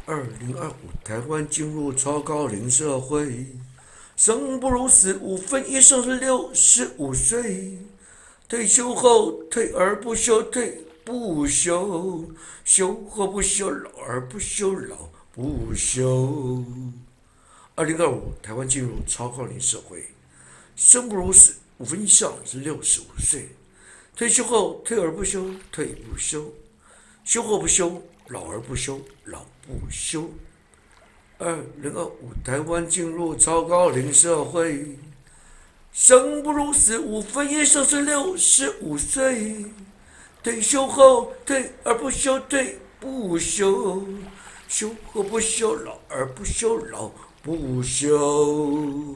2025台湾进入超高龄社会，生不如死，5分以上是65岁。退休后退而不休，退不休，休或不休，老而不休，老不休。2025台湾进入超高龄社会，生不如死，5分以上是65岁。退休后退而不休，退不休，休或不休，老而不休，老不休。2025台湾进入超高龄社会，生不如死，5分以上是65岁。退休后退而不休，退不休，休或不休，老而不休，老不休。